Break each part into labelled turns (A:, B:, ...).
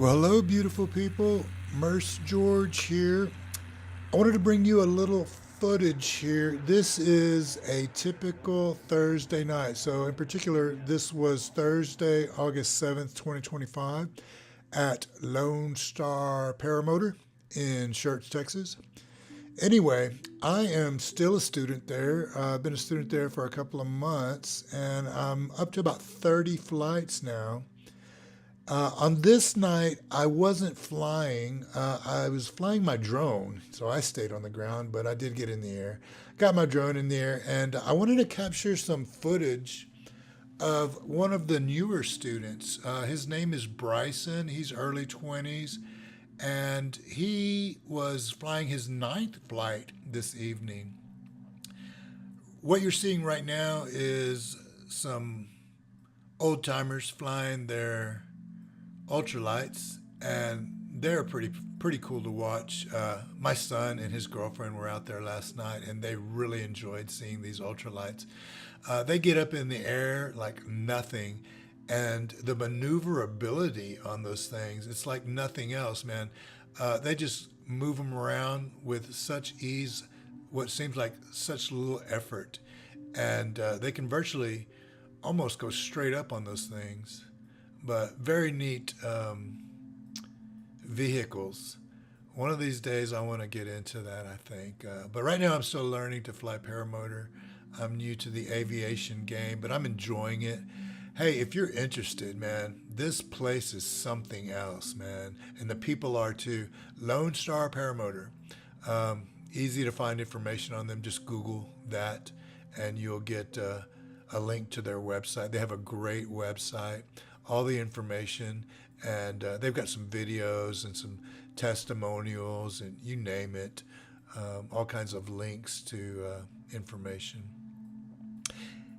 A: Well, hello, beautiful people. Mursegeorge here. I wanted to bring you a little footage here. This is a typical Thursday night. So, in particular, this was Thursday, August 7th, 2025, at Lone Star Paramotor in Church, Texas. Anyway, I am still a student there. I've been a student there for a couple of months, and I'm up to about 30 flights now. On this night, I wasn't flying. I was flying my drone, so I stayed on the ground, but I did get in the air. Got my drone in the air, and I wanted to capture some footage of one of the newer students. His name is Bryson. He's early 20s, and he was flying his ninth flight this evening. What you're seeing right now is some old timers flying their ultralights, and they're pretty cool to watch. My son and his girlfriend were out there last night, and they really enjoyed seeing these ultralights. They get up in the air like nothing, and the maneuverability on those things, it's like nothing else, man. They just move them around with such ease, what seems like such little effort, and they can virtually almost go straight up on those things. But very neat vehicles. One of these days I want to get into that, I think. But right now I'm still learning to fly paramotor. I'm new to the aviation game, but I'm enjoying it. Hey, if you're interested, man, this place is something else, man. And the people are too. Lone Star Paramotor. Easy to find information on them. Just Google that and you'll get a link to their website. They have a great website, all the information, and they've got some videos and some testimonials and you name it, all kinds of links to information.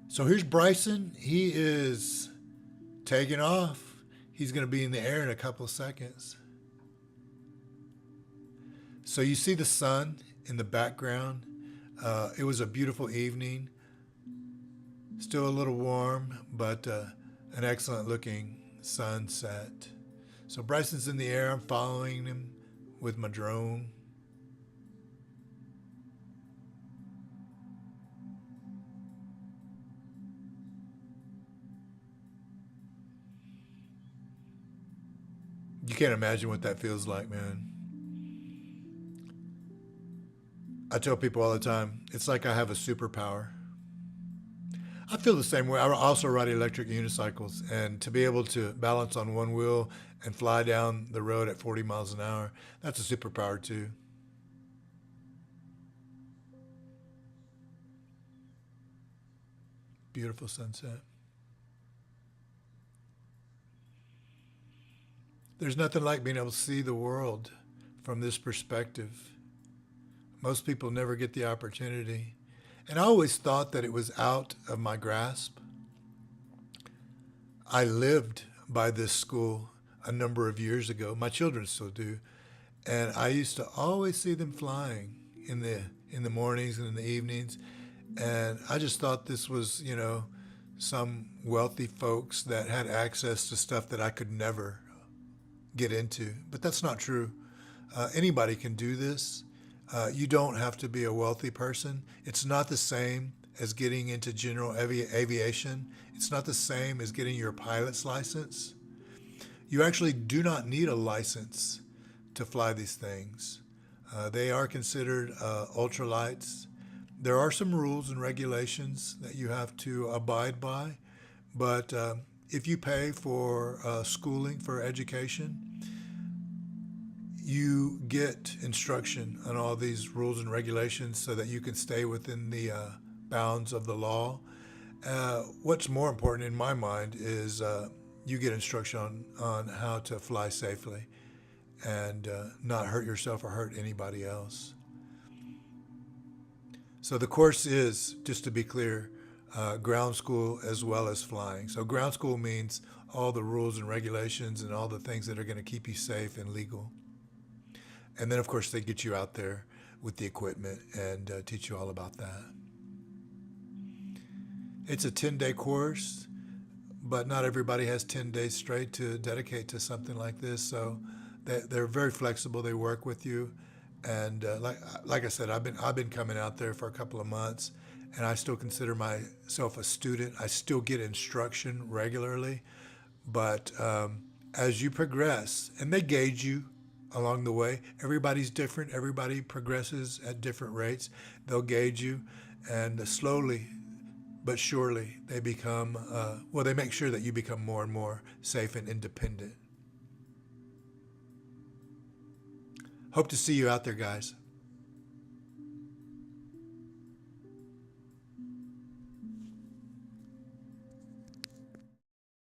A: So here's Bryson. He is taking off. He's going to be in the air in a couple of seconds. So you see the sun in the background. It was a beautiful evening. Still a little warm, but an excellent looking sunset. So Bryson's in the air. I'm following him with my drone. You can't imagine what that feels like, man. I tell people all the time, it's like I have a superpower. I feel the same way. I also ride electric unicycles, and to be able to balance on one wheel and fly down the road at 40 miles an hour, that's a superpower too. Beautiful sunset. There's nothing like being able to see the world from this perspective. Most people never get the opportunity. And I always thought that it was out of my grasp. I lived by this school a number of years ago. My children still do. And I used to always see them flying in the mornings and in the evenings. And I just thought this was, some wealthy folks that had access to stuff that I could never get into. But that's not true. Anybody can do this. You don't have to be a wealthy person. It's not the same as getting into general aviation. It's not the same as getting your pilot's license. You actually do not need a license to fly these things. They are considered ultralights. There are some rules and regulations that you have to abide by, but if you pay for schooling, for education, you get instruction on all these rules and regulations so that you can stay within the bounds of the law. What's more important in my mind is you get instruction on how to fly safely and not hurt yourself or hurt anybody else. So the course is, just to be clear, ground school as well as flying. So ground school means all the rules and regulations and all the things that are going to keep you safe and legal. And then, of course, they get you out there with the equipment and teach you all about that. It's a 10-day course, but not everybody has 10 days straight to dedicate to something like this. So they're very flexible. They work with you. And like I said, I've been coming out there for a couple of months, and I still consider myself a student. I still get instruction regularly, but as you progress, and they gauge you along the way. Everybody's different. Everybody progresses at different rates. They'll gauge you, and slowly but surely they become, well, they make sure that you become more and more safe and independent. Hope to see you out there, guys.